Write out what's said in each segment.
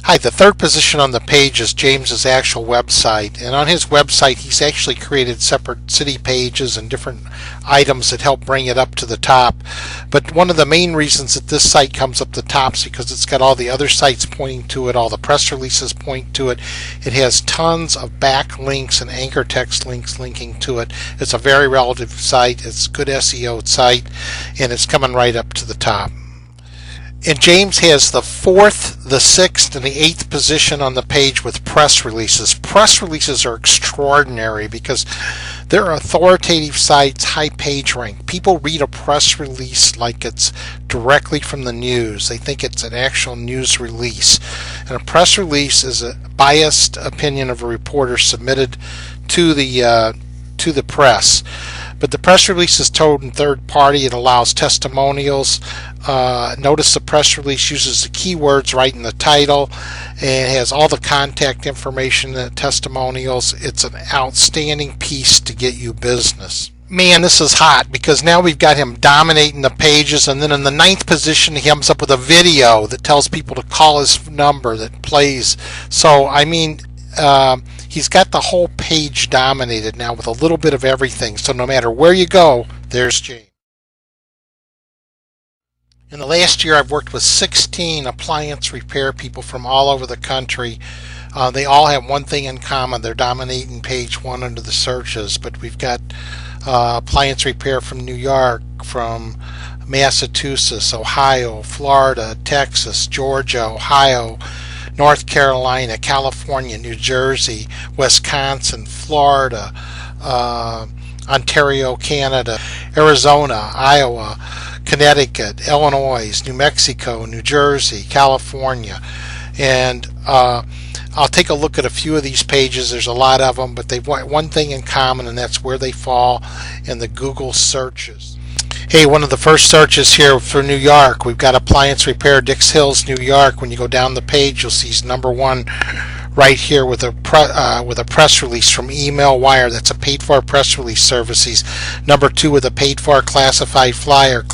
Hi, the third position on the page is James's actual website, and on his website he's actually created separate city pages and different items that help bring it up to the top. But one of the main reasons that this site comes up the top is because it's got all the other sites pointing to it, all the press releases point to it. It has tons of backlinks and anchor text links linking to it. It's a very relative site, it's a good SEO site, and it's coming right up to the top. And James has the 4th, the 6th, and the 8th position on the page with press releases. Press releases are extraordinary because they're authoritative sites, high page rank. People read a press release like it's directly from the news. They think it's an actual news release. And a press release is a biased opinion of a reporter submitted to the press. But the press release is told in third party. It allows testimonials. Notice the press release uses the keywords right in the title and has all the contact information and testimonials. It's an outstanding piece to get you business. Man, this is hot because now we've got him dominating the pages, and then in the 9th position he comes up with a video that tells people to call his number that plays. So I mean, he's got the whole page dominated now with a little bit of everything. So no matter where you go, there's James. In the last year, I've worked with 16 appliance repair people from all over the country. They all have one thing in common. They're dominating page 1 under the searches. But we've got appliance repair from New York, from Massachusetts, Ohio, Florida, Texas, Georgia, Ohio, North Carolina, California, New Jersey, Wisconsin, Florida, Ontario, Canada, Arizona, Iowa, Connecticut, Illinois, New Mexico, New Jersey, California. And I'll take a look at a few of these pages. There's a lot of them, but they've got one thing in common, and that's where they fall in the Google searches. Hey, one of the first searches here for New York, we've got appliance repair, Dix Hills, New York. When you go down the page, you'll see number 1 right here with a press release from Email Wire. That's a paid-for press release services. Number 2 with a paid-for classified flyer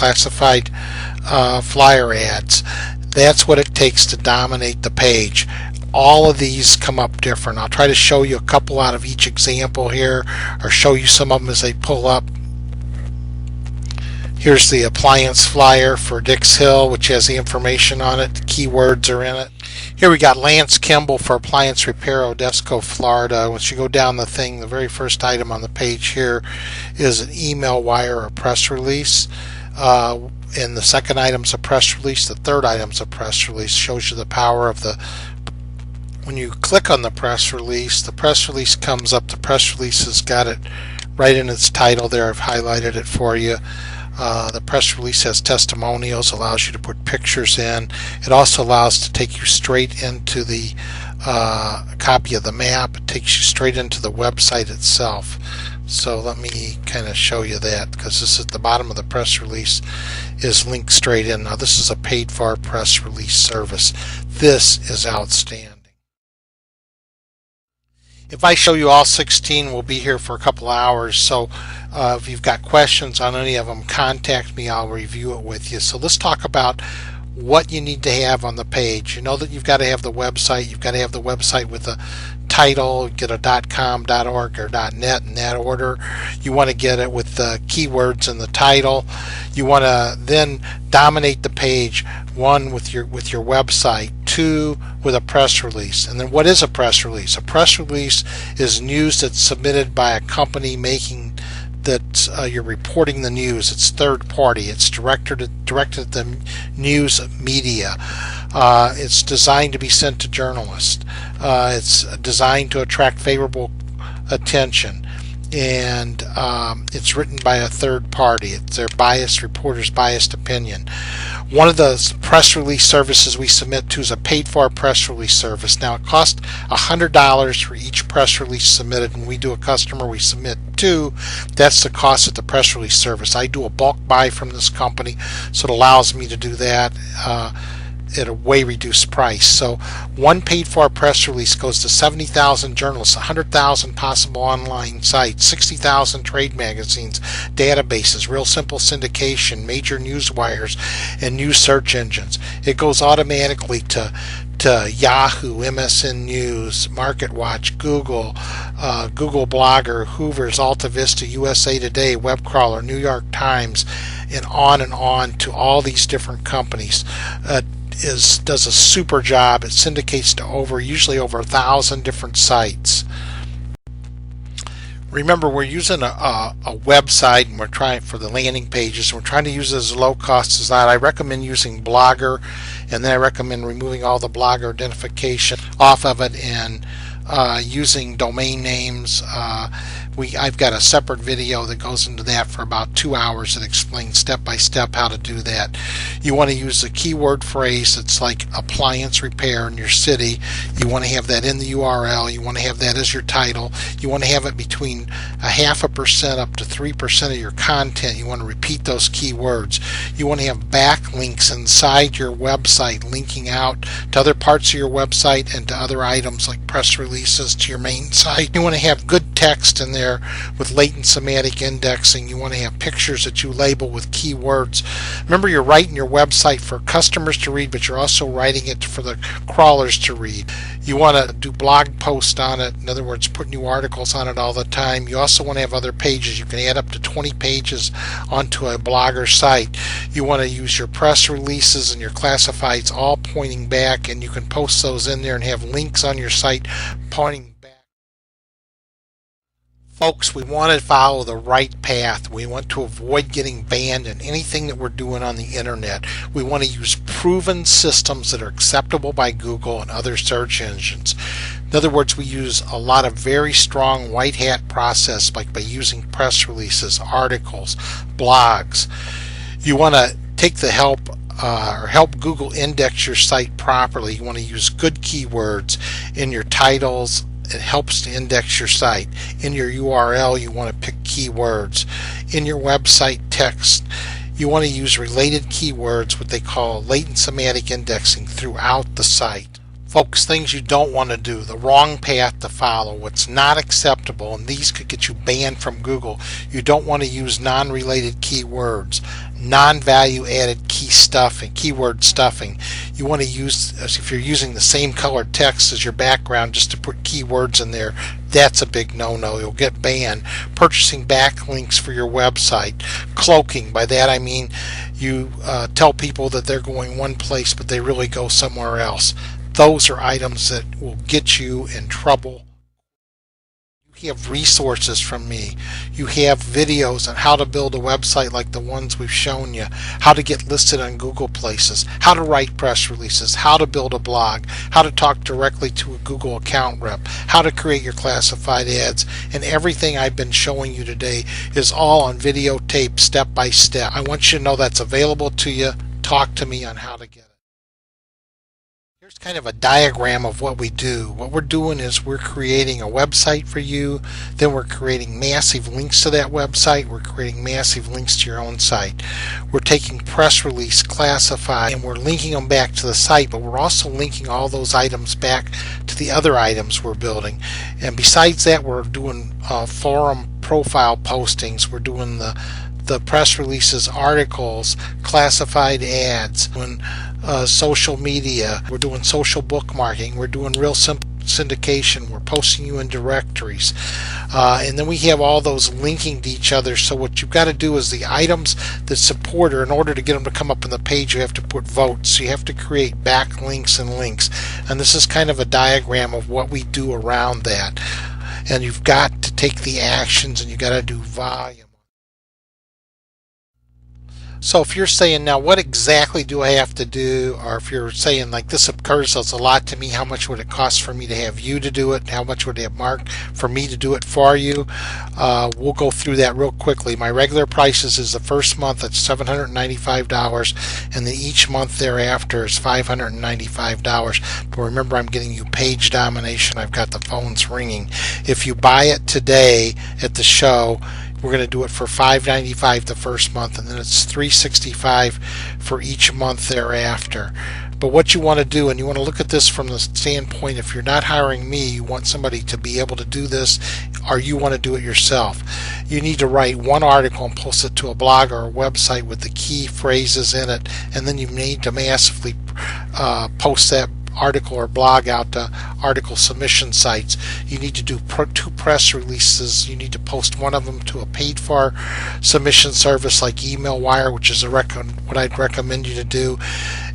ads. That's what it takes to dominate the page. All of these come up different. I'll try to show you a couple out of each example here, or show you some of them as they pull up. Here's the appliance flyer for Dix Hill, which has the information on it. The keywords are in it. Here we got Lance Kimball for appliance repair, Odesco, Florida. Once you go down the thing, the very first item on the page here is an Email Wire or press release. And the second item's a press release. The third item's a press release. Shows you the power of the... When you click on the press release comes up. The press release has got it right in its title there. I've highlighted it for you. The press release has testimonials, allows you to put pictures in. It also allows to take you straight into the copy of the map. It takes you straight into the website itself. So let me kind of show you that, because this is at the bottom of the press release is linked straight in. Now this is a paid-for press release service. This is outstanding. If I show you all 16, we'll be here for a couple hours. So if you've got questions on any of them, contact me. I'll review it with you. So let's talk about what you need to have on the page. You know that you've got to have the website. You've got to have the website with a title. Get a .com, .org, or .net in that order. You want to get it with the keywords in the title. You want to then dominate the page. 1 with your website, 2 with a press release. And then what is a press release? A press release is news that's submitted by a company making that you're reporting the news. It's third party. It's directed at the news media. It's designed to be sent to journalists. It's designed to attract favorable attention. And it's written by a third party. It's their reporter's biased opinion. One of the press release services we submit to is a paid-for press release service. Now it costs $100 for each press release submitted. When we do a customer we submit to, that's the cost of the press release service. I do a bulk buy from this company, so it allows me to do that at a way reduced price. So one paid-for press release goes to 70,000 journalists, 100,000 possible online sites, 60,000 trade magazines, databases, real simple syndication, major news wires, and news search engines. It goes automatically to to Yahoo, MSN News, MarketWatch, Google, Google Blogger, Hoover's, Alta Vista, USA Today, Webcrawler, New York Times, and on to all these different companies. Does a super job. It syndicates to usually over 1,000 different sites. Remember, we're using a website, and we're trying for the landing pages. We're trying to use it as low cost as that. I recommend using Blogger, and then I recommend removing all the Blogger identification off of it and using domain names. I've got a separate video that goes into that for about 2 hours that explains step by step how to do that. You want to use a keyword phrase that's like appliance repair in your city. You want to have that in the URL. You want to have that as your title. You want to have it between 0.5% up to 3% of your content. You want to repeat those keywords. You want to have backlinks inside your website linking out to other parts of your website and to other items like press releases to your main site. You want to have good text in there with latent semantic indexing. You want to have pictures that you label with keywords. Remember, you're writing your website for customers to read, but you're also writing it for the crawlers to read. You want to do blog posts on it. In other words, put new articles on it all the time. You also want to have other pages. You can add up to 20 pages onto a Blogger site. You want to use your press releases and your classifieds all pointing back, and you can post those in there and have links on your site pointing back. Folks, we want to follow the right path. We want to avoid getting banned in anything that we're doing on the internet. We want to use proven systems that are acceptable by Google and other search engines. In other words, we use a lot of very strong white hat process, like by using press releases, articles, blogs. You want to take the help Google index your site properly. You want to use good keywords in your titles. It helps to index your site. In your URL, you want to pick keywords. In your website text, you want to use related keywords, what they call latent semantic indexing, throughout the site. Folks, things you don't want to do, the wrong path to follow, what's not acceptable, and these could get you banned from Google. You don't want to use non-related keywords, non-value added keyword stuffing. You want to use, if you're using the same colored text as your background just to put keywords in there, that's a big no-no. You'll get banned. Purchasing backlinks for your website. Cloaking, by that I mean you tell people that they're going one place but they really go somewhere else. Those are items that will get you in trouble. You have resources from me. You have videos on how to build a website like the ones we've shown you, how to get listed on Google Places, how to write press releases, how to build a blog, how to talk directly to a Google account rep, how to create your classified ads, and everything I've been showing you today is all on videotape step by step. I want you to know that's available to you. Talk to me on how to get it. Here's kind of a diagram of what we do. What we're doing is we're creating a website for you, then we're creating massive links to that website, we're creating massive links to your own site. We're taking press release, classify, and we're linking them back to the site, but we're also linking all those items back to the other items we're building. And besides that, we're doing forum profile postings, we're doing the press releases, articles, classified ads, when social media, we're doing social bookmarking, we're doing real simple syndication, we're posting you in directories, and then we have all those linking to each other. So what you've got to do is the items that support, or in order to get them to come up on the page, you have to put votes. So you have to create backlinks and links, and this is kind of a diagram of what we do around that. And you've got to take the actions, and you got to do volume. So if you're saying, now what exactly do I have to do, or if you're saying like this occurs a lot to me, how much would it cost for me to have you to do it? How much would it have marked for me to do it for you? We'll go through that real quickly. My regular prices is the first month at $795, and then each month thereafter is $595. But remember, I'm getting you page domination. I've got the phones ringing. If you buy it today at the show, we're going to do it for $595 the first month, and then it's $365 for each month thereafter. But what you want to do, and you want to look at this from the standpoint, if you're not hiring me, you want somebody to be able to do this, or you want to do it yourself. You need to write one article and post it to a blog or a website with the key phrases in it, and then you need to massively post that article or blog out to article submission sites. You need to do 2 press releases. You need to post one of them to a paid for submission service like EmailWire, which is what I'd recommend you to do,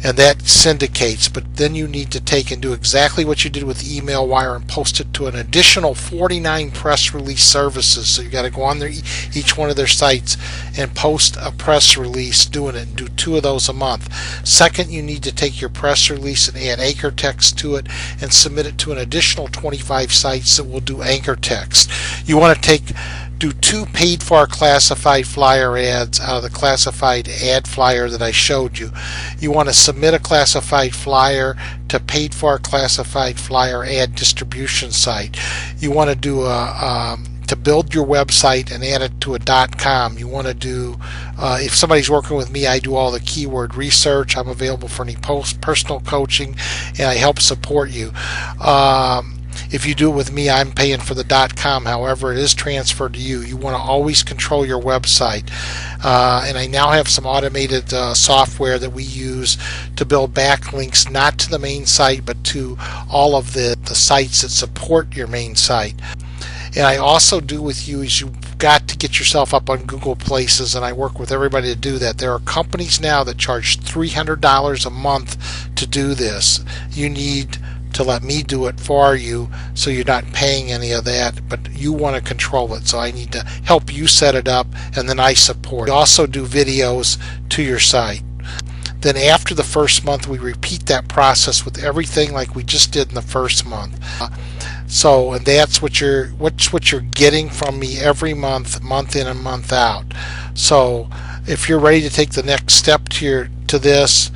and that syndicates. But then you need to take and do exactly what you did with EmailWire and post it to an additional 49 press release services. So you got to go on there, each one of their sites, and post a press release doing it, and do 2 of those a month. Second, you need to take your press release and add anchor text to it and submit it to an additional 25 sites that will do anchor text. You want to do 2 paid for classified flyer ads out of the classified ad flyer that I showed you. You want to submit a classified flyer to paid for classified flyer ad distribution site. You want to do to build your website and add it to a .com. You want to do, if somebody's working with me, I do all the keyword research. I'm available for any personal coaching, and I help support you. If you do it with me, I'm paying for the .com. However, it is transferred to you. You want to always control your website. And I now have some automated software that we use to build backlinks, not to the main site, but to all of the sites that support your main site. And I also do with you is you've got to get yourself up on Google Places, and I work with everybody to do that. There are companies now that charge $300 a month to do this. You need to let me do it for you, so you're not paying any of that, but you want to control it. So I need to help you set it up, and then I support. We also do videos to your site. Then after the first month, we repeat that process with everything like we just did in the first month. And that's what you're getting from me every month, month in and month out. So if you're ready to take the next step to this,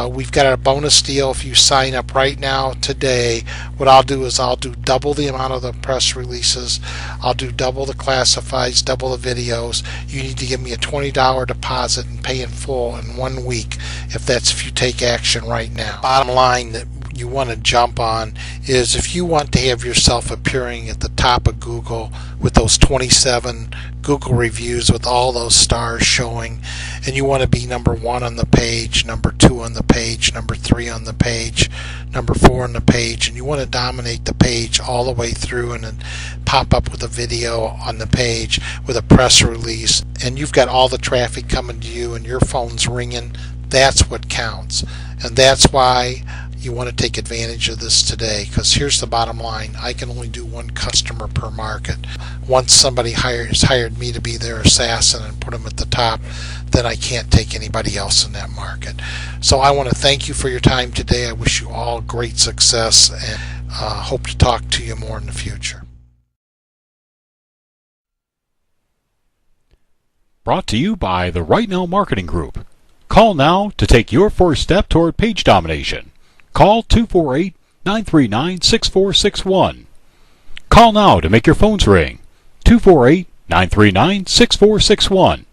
we've got a bonus deal. If you sign up right now today, what I'll do is I'll do double the amount of the press releases. I'll do double the classifieds, double the videos. You need to give me a $20 deposit and pay in full in 1 week if you take action right now. Bottom line that you want to jump on is if you want to have yourself appearing at the top of Google with those 27 Google reviews with all those stars showing, and you want to be number 1 on the page, number 2 on the page, number 3 on the page, number 4 on the page, and you want to dominate the page all the way through and then pop up with a video on the page with a press release, and you've got all the traffic coming to you and your phone's ringing, that's what counts. And that's why you want to take advantage of this today, because here's the bottom line. I can only do 1 customer per market. Once somebody has hired me to be their assassin and put them at the top, then I can't take anybody else in that market. So I want to thank you for your time today. I wish you all great success, and hope to talk to you more in the future. Brought to you by the Right Now Marketing Group. Call now to take your first step toward page domination. Call 248-939-6461. Call now to make your phones ring. 248-939-6461.